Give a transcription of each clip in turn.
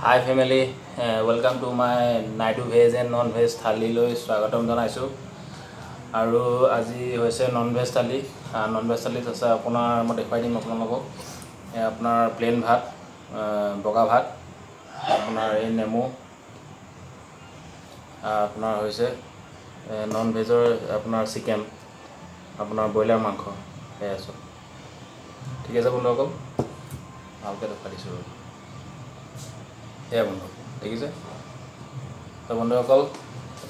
High family, welcome to my নাইটু veg and non veg থালিলৈ স্বাগতম জনাইছোঁ। আৰু আজি হৈছে নন ভেজ থালি। নন ভেজ থালিত আছে আপোনাৰ, মই দেখুৱাই দিম আপোনালোকক, আপোনাৰ প্লেইন ভাত, বগা ভাত, আপোনাৰ এই নেমু, আপোনাৰ হৈছে নন ভেজৰ আপোনাৰ চিকেন, আপোনাৰ ব্ৰইলাৰ মাংস, সেয়াই চব। ঠিক আছে বন্ধুসকল, ভালকৈ দেখুৱাই দিছোঁ। সেয়া বন্ধু দেখিছে তো বন্ধুসকল,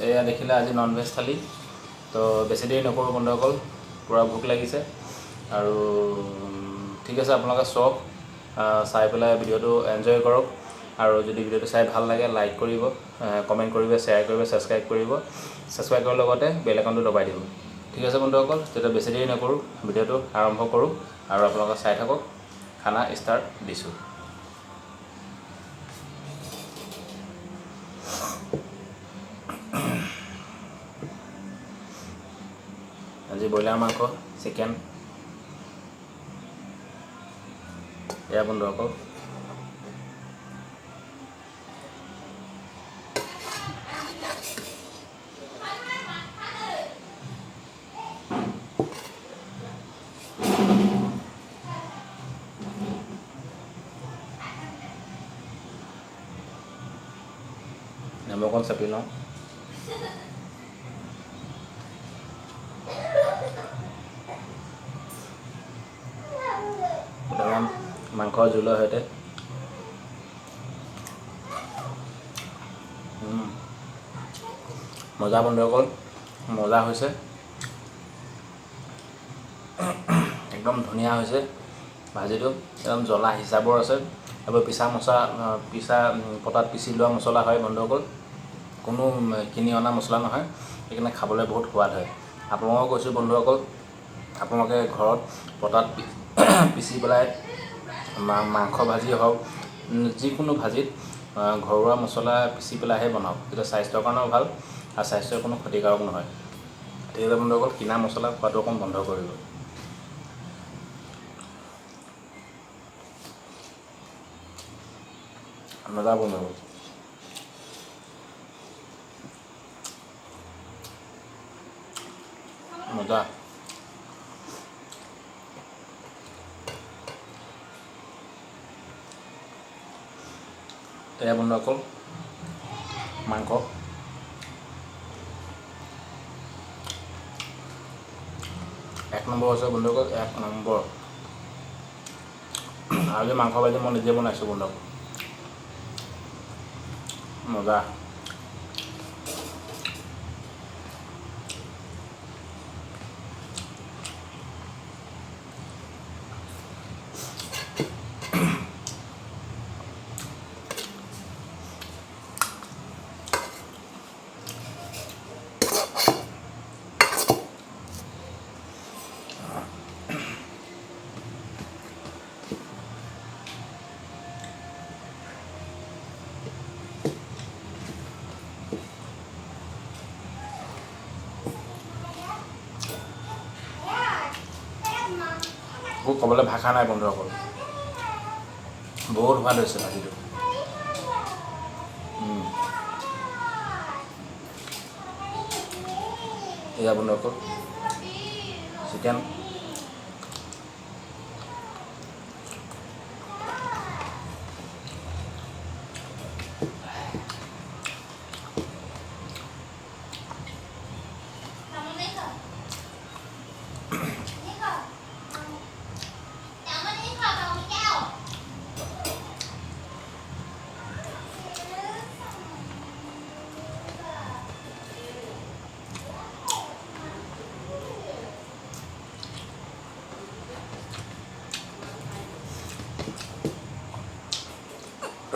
এয়া দেখিলে আজি নন ভেজ থালি। তো বেছি দেৰি নকৰোঁ বন্ধুসকল, পূৰা ভোক লাগিছে। আৰু ঠিক আছে, আপোনালোকে চাওক, চাই পেলাই ভিডিঅ'টো এনজয় কৰক। আৰু যদি ভিডিঅ'টো চাই ভাল লাগে লাইক কৰিব, কমেণ্ট কৰিব, শ্বেয়াৰ কৰিব, ছাবস্ক্ৰাইব কৰিব। ছাবস্ক্ৰাইব কৰাৰ লগতে বেল আইকনটো দবাই দিব। ঠিক আছে বন্ধুসকল, তেতিয়া বেছি দেৰি নকৰোঁ, ভিডিঅ'টো আৰম্ভ কৰোঁ। আৰু আপোনালোকে চাই থাকক, খানা ষ্টাৰ্ট দিছোঁ। আজি ব্ৰইলাৰ মাংস, চিকেন, এয়া বন্ধুসকল। নেমু অকণ চেপি লওঁ। দুটামান মাংসৰ জোলৰ সৈতে মজা বন্ধুসকল, মজা হৈছে, একদম ধুনীয়া হৈছে। ভাজিটো একদম জ্বলা হিচাপৰ আছে। এইবোৰ পিছা পটাত পিচি লোৱা মছলা হয় বন্ধুসকল, কোনো কিনি অনা মছলা নহয়। সেইকাৰণে খাবলৈ বহুত সোৱাদ হয়। আপোনালোকক কৈছোঁ বন্ধুসকল, আপোনালোকে ঘৰত পটাত পিচি পেলাই মাংস ভাজি হওক, যিকোনো ভাজিত ঘৰুৱা মছলা পিচি পেলাইহে বনাওক। তেতিয়া স্বাস্থ্যৰ কাৰণেও ভাল আৰু স্বাস্থ্যৰ কোনো ক্ষতিকাৰক নহয়। ঠিক আছে বন্ধুসকল, কিনা মছলা খোৱাটো অকণ বন্ধ কৰিব। মজা বন্ধুসকল, মজা। এয়া বন্ধুসকল মাংস, এক নম্বৰ হৈছে বন্ধুসকল, এক নম্বৰ। আৰু যে মাংস ভাজি মই নিজে বনাইছোঁ বন্ধুসকল, মজা। একো ক'বলৈ ভাষা নাই বন্ধুসকল, বহুত সোৱাদ হৈছে ভাজিটো। এয়া বন্ধুসকল চিকেন,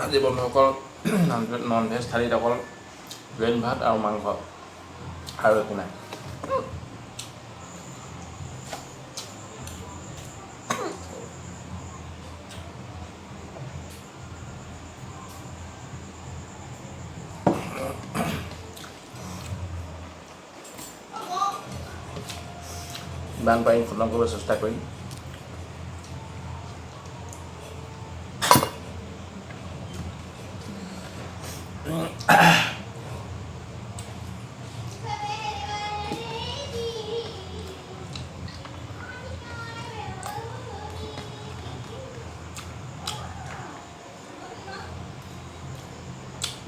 আজি বন্ধুসকল নন ভেজ থালিত অকল প্লেইন ভাত আৰু মাংস, আৰু একো নাই। যিমান পাৰিম খতম কৰিবলৈ চেষ্টা কৰিম।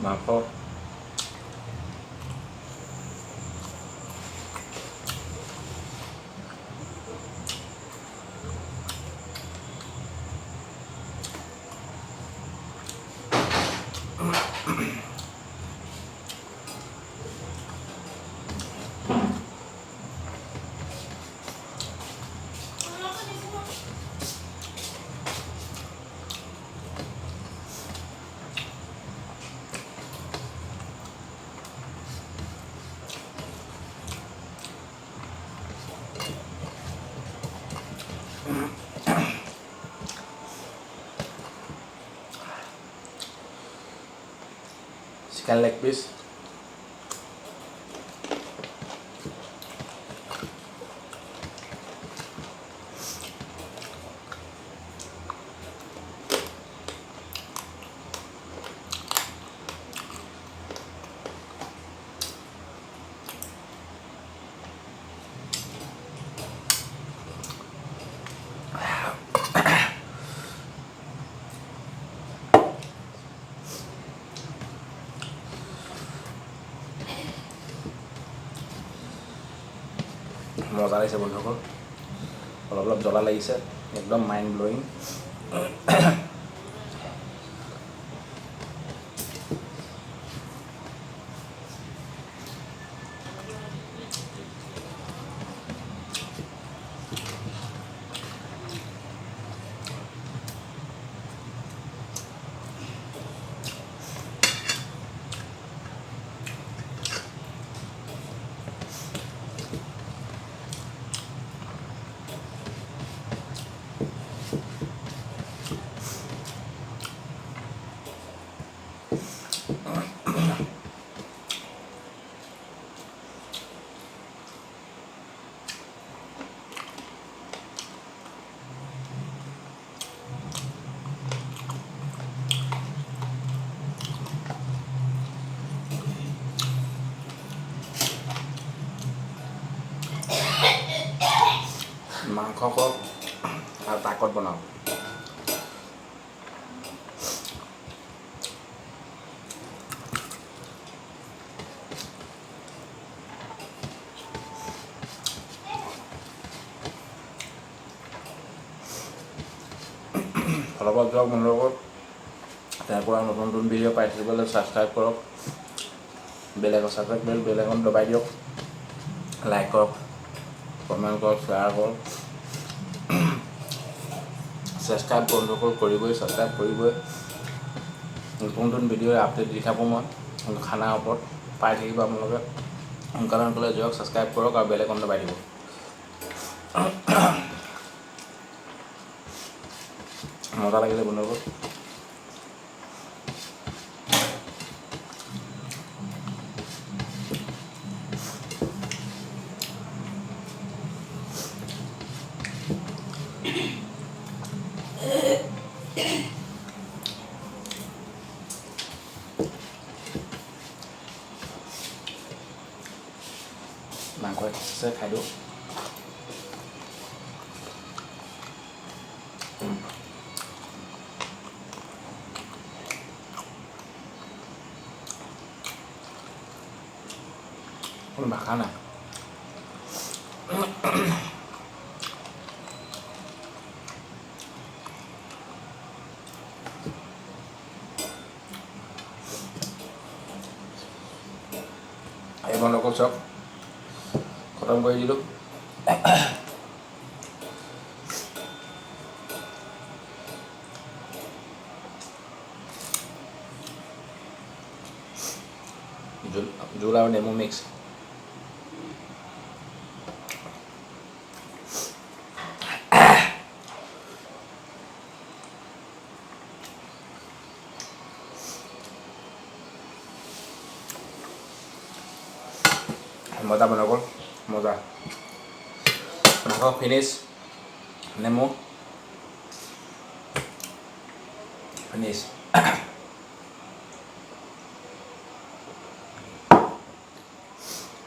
মাংস চিকেন লেগ পিচ মজা লাগিছে বন্ধুসকল অলপ অলপ জ্বলা লাগিছে একদম মাইণ্ড ব্লয়িং মাংস কওক আৰু তাকত বনাওঁ ফলপ্ৰদ যাওক বন্ধুসকল তেনেকুৱা নতুন নতুন ভিডিঅ' পাই থাকিবলৈ ছাবস্ক্ৰাইব কৰক বেলেগক ছাবস্ক্ৰাইব কৰি বেলেগত দবাই দিয়ক লাইক কৰক কমেণ্ট কৰক শ্বেয়াৰ কৰক ছাবস্ক্ৰাইব বন্ধুসকল কৰিবই ছাবস্ক্ৰাইব কৰিবই নতুন নতুন ভিডিঅ' আপডেট দি থাকোঁ মই খানাৰ ওপৰত পাই থাকিব আপোনালোকে সোনকালে সোনকালে যাওক ছাবস্ক্ৰাইব কৰক আৰু বেলেগত দবাই দিব মজা লাগিলে বন্ধুসকল মাংস আছে খাই দিওঁ কোনো ভাষা নাই এই বন্ধুসকল চাওক খতম কৰি দিলোঁ জোল আৰু নেমু মিক্স মজা বন্ধুসকল মজা মাংস ফিনিছ নেমু ফিনিছ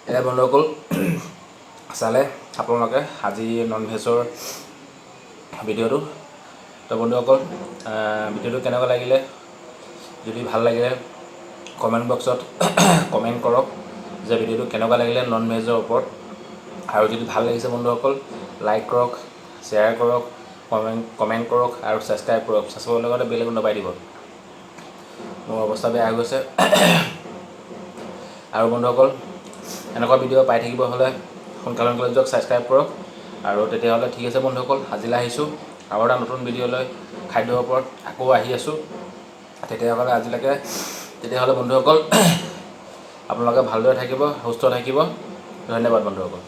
এয়া বন্ধুসকল চালে আপোনালোকে আজি নন ভেজৰ ভিডিঅ'টো তো বন্ধুসকল ভিডিঅ'টো কেনেকুৱা লাগিলে যদি ভাল লাগিলে কমেণ্ট বক্সত কমেণ্ট কৰক যে ভিডিঅ'টো কেনেকুৱা লাগিলে নন ভেজৰ ওপৰত। আৰু যদি ভাল লাগিছে বন্ধুসকল লাইক কৰক, শ্বেয়াৰ কৰক, কমেণ্ট কৰক আৰু ছাবস্ক্ৰাইব কৰক। ছাবস্ক্ৰাইবৰ লগতে বেল আইকন দবাই দিব। মোৰ অৱস্থা বেয়া হৈ গৈছে। আৰু বন্ধুসকল এনেকুৱা ভিডিঅ' পাই থাকিব হ'লে সোনকালে যাওক, ছাবস্ক্ৰাইব কৰক। আৰু তেতিয়াহ'লে ঠিক আছে বন্ধুসকল, আজিলৈ আহিছোঁ আৰু এটা নতুন ভিডিঅ' লৈ খাদ্যৰ ওপৰত আকৌ আহি আছোঁ। তেতিয়াহ'লে বন্ধুসকল আপোনালোকে ভালদৰে থাকিব, সুস্থ থাকিব। ধন্যবাদ বন্ধুসকল।